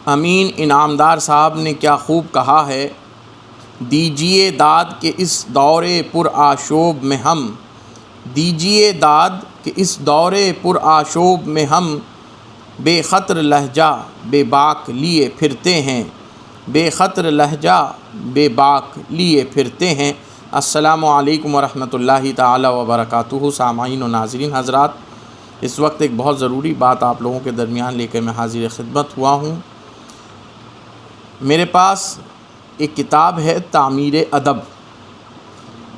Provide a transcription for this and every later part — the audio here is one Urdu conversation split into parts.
امین انعامدار صاحب نے کیا خوب کہا ہے، دیجیے داد کہ اس دور پر آشوب میں ہم، دیجیے داد کہ اس دور پر آشوب میں ہم، بے خطر لہجہ بے باک لیے پھرتے ہیں، بے خطر لہجہ بے باک لیے پھرتے ہیں۔ السلام علیکم ورحمۃ اللہ تعالی وبرکاتہ۔ سامعین و ناظرین حضرات، اس وقت ایک بہت ضروری بات آپ لوگوں کے درمیان لے کے میں حاضر خدمت ہوا ہوں۔ میرے پاس ایک کتاب ہے تعمیر ادب۔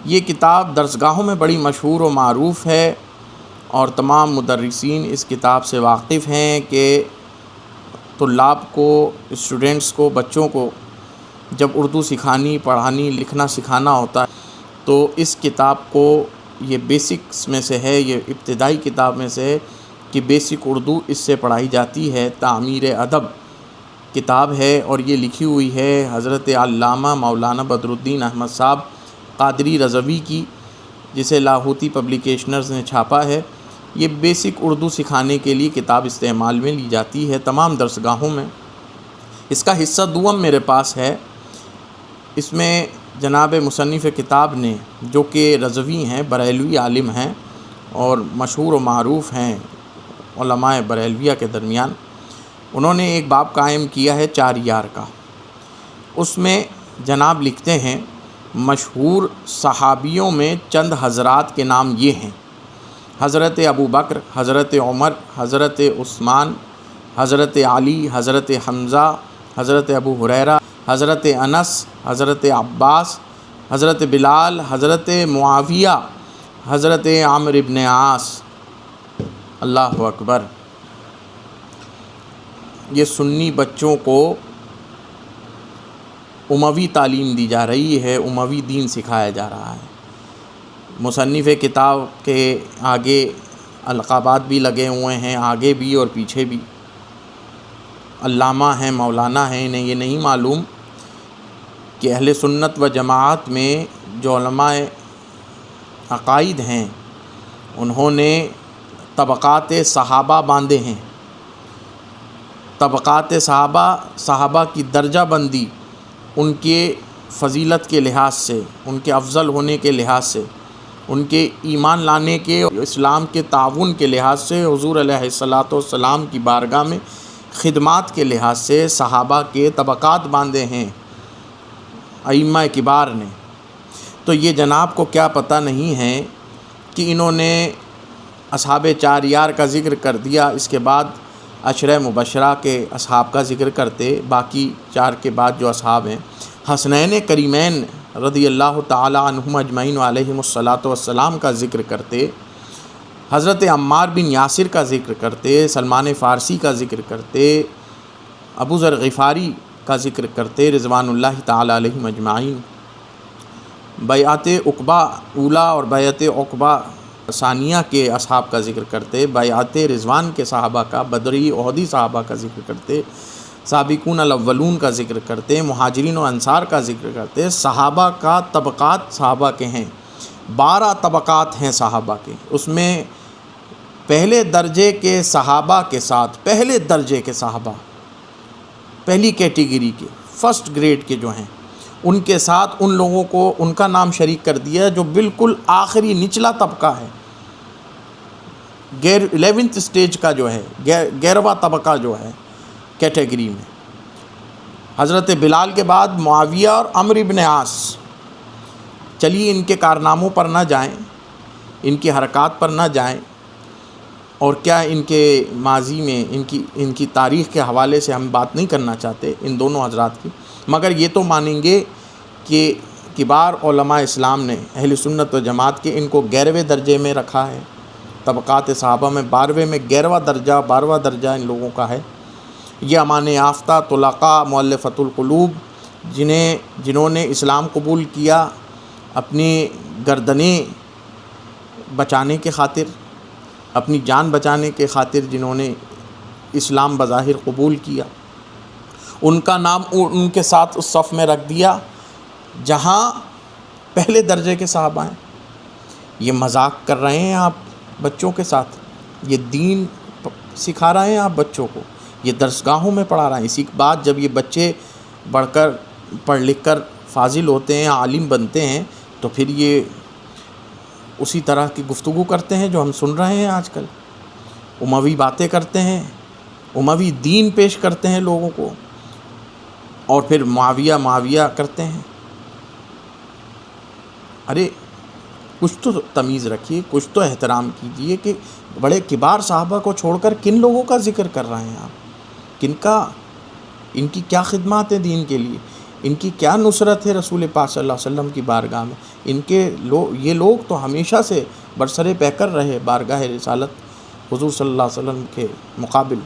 یہ کتاب درسگاہوں میں بڑی مشہور و معروف ہے اور تمام مدرسین اس کتاب سے واقف ہیں کہ طلاب کو، اسٹوڈنٹس کو، بچوں کو جب اردو سکھانی، پڑھانی، لکھنا سکھانا ہوتا ہے تو اس کتاب کو، یہ بیسکس میں سے ہے، یہ ابتدائی کتاب میں سے ہے کہ بیسک اردو اس سے پڑھائی جاتی ہے۔ تعمیر ادب کتاب ہے اور یہ لکھی ہوئی ہے حضرت علامہ مولانا بدر الدین احمد صاحب قادری رضوی کی، جسے لاہوتی پبلیکیشنرز نے چھاپا ہے۔ یہ بیسک اردو سکھانے کے لیے کتاب استعمال میں لی جاتی ہے تمام درسگاہوں میں۔ اس کا حصہ دوم میرے پاس ہے۔ اس میں جناب مصنف کتاب نے، جو کہ رضوی ہیں، بریلوی عالم ہیں اور مشہور و معروف ہیں علماء بریلویہ کے درمیان، انہوں نے ایک باب قائم کیا ہے 4 یار کا۔ اس میں جناب لکھتے ہیں، مشہور صحابیوں میں چند حضرات کے نام یہ ہیں: حضرت ابو بکر، حضرت عمر، حضرت عثمان، حضرت علی، حضرت حمزہ، حضرت ابو ہریرہ، حضرت انس، حضرت عباس، حضرت بلال، حضرت معاویہ، حضرت عمرو بن عاص۔ اللہ اکبر! یہ سنی بچوں کو اموی تعلیم دی جا رہی ہے، اموی دین سکھایا جا رہا ہے۔ مصنف کتاب کے آگے القابات بھی لگے ہوئے ہیں، آگے بھی اور پیچھے بھی۔ علامہ ہیں، مولانا ہیں، انہیں یہ نہیں معلوم کہ اہل سنت و جماعت میں جو علماء عقائد ہیں انہوں نے طبقات صحابہ باندھے ہیں۔ طبقات صحابہ کی درجہ بندی ان کے فضیلت کے لحاظ سے، ان کے افضل ہونے کے لحاظ سے، ان کے ایمان لانے کے، اسلام کے تعاون کے لحاظ سے، حضور علیہ الصلاۃ والسلام کی بارگاہ میں خدمات کے لحاظ سے صحابہ کے طبقات باندھے ہیں ائمہ کبار نے۔ تو یہ جناب کو کیا پتہ نہیں ہے کہ انہوں نے اصحاب 4 یار کا ذکر کر دیا، اس کے بعد عشرہ مبشرہ کے اصحاب کا ذکر کرتے، باقی 4 کے بعد جو اصحاب ہیں، حسنین کریمین رضی اللہ تعالی عنہم اجمعین علیہم الصلاۃ والسلام کا ذکر کرتے، حضرت عمار بن یاسر کا ذکر کرتے، سلمان فارسی کا ذکر کرتے، ابو ذر غفاری کا ذکر کرتے رضوان اللہ تعالی علیہم اجمعین، بیعت عقبہ اولیٰ اور بیعت عقبہ ثانیہ کے اصحاب کا ذکر کرتے، بیعت رضوان کے صحابہ کا، بدری احدی صحابہ کا ذکر کرتے، سابقون الاولون کا ذکر کرتے، مہاجرین و انصار کا ذکر کرتے۔ صحابہ کا طبقات صحابہ کے ہیں، 12 طبقات ہیں صحابہ کے۔ اس میں پہلے درجے کے صحابہ کے ساتھ، پہلے درجے کے صحابہ، پہلی کیٹیگری کے، فرسٹ گریڈ کے جو ہیں، ان کے ساتھ ان لوگوں کو ان کا نام شریک کر دیا جو بالکل آخری نچلا طبقہ ہے، 11th سٹیج کا جو ہے، 11واں طبقہ جو ہے کیٹیگری میں۔ حضرت بلال کے بعد معاویہ اور عمرو بن عاص۔ چلیے ان کے کارناموں پر نہ جائیں، ان کی حرکات پر نہ جائیں، اور کیا ان کے ماضی میں ان کی تاریخ کے حوالے سے ہم بات نہیں کرنا چاہتے ان دونوں حضرات کی، مگر یہ تو مانیں گے کہ کبار علماء اسلام نے، اہل سنت و جماعت کے، ان کو 11ویں درجے میں رکھا ہے۔ طبقات صحابہ میں 12ویں میں 12واں درجہ ان لوگوں کا ہے۔ یہ امان یافتہ طلقاء مؤلفۃ القلوب جنہوں نے اسلام قبول کیا اپنی گردنیں بچانے کے خاطر، اپنی جان بچانے کے خاطر، جنہوں نے اسلام بظاہر قبول کیا، ان کا نام ان کے ساتھ اس صف میں رکھ دیا جہاں پہلے درجے کے صحابہ ہیں۔ یہ مذاق کر رہے ہیں آپ بچوں کے ساتھ، یہ دین سکھا رہے ہیں آپ بچوں کو، یہ درسگاہوں میں پڑھا رہا ہے۔ اسی کے بعد جب یہ بچے پڑھ لکھ کر فاضل ہوتے ہیں، عالم بنتے ہیں، تو پھر یہ اسی طرح کی گفتگو کرتے ہیں جو ہم سن رہے ہیں آج کل، اموی باتیں کرتے ہیں، اموی دین پیش کرتے ہیں لوگوں کو، اور پھر معاویہ کرتے ہیں۔ ارے کچھ تو تمیز رکھیے، کچھ تو احترام کیجیے کہ بڑے کبار صحابہ کو چھوڑ کر کن لوگوں کا ذکر کر رہے ہیں آپ، کن کا، ان کی کیا خدمات ہیں دین کے لیے، ان کی کیا نصرت ہے رسول پاک صلی اللہ علیہ وسلم کی بارگاہ میں، یہ لوگ تو ہمیشہ سے برسر پیکر رہے بارگاہ رسالت حضور صلی اللہ علیہ وسلم کے مقابل۔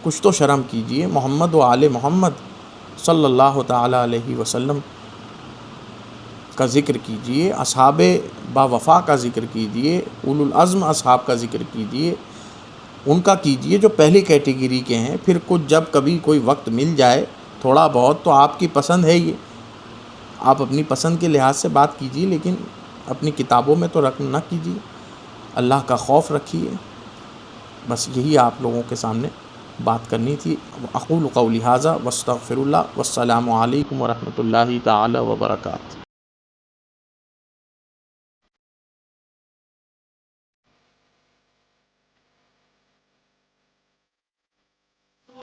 کچھ تو شرم کیجیے، محمد و آل محمد صلی اللہ تعالی علیہ وسلم کا ذکر کیجیے، اصحاب با وفا کا ذکر کیجیے، اولو العزم اصحاب کا ذکر کیجیے، ان کا کیجیے جو پہلی کیٹیگری کے ہیں۔ پھر کچھ جب کبھی کوئی وقت مل جائے تھوڑا بہت، تو آپ کی پسند ہے یہ، آپ اپنی پسند کے لحاظ سے بات کیجیے، لیکن اپنی کتابوں میں تو رقم نہ کیجیے۔ اللہ کا خوف رکھیے۔ بس یہی آپ لوگوں کے سامنے بات کرنی تھی۔ اقول قولی ھذا واستغفر اللہ، والسلام علیکم ورحمۃ اللہ تعالی وبرکاتہ۔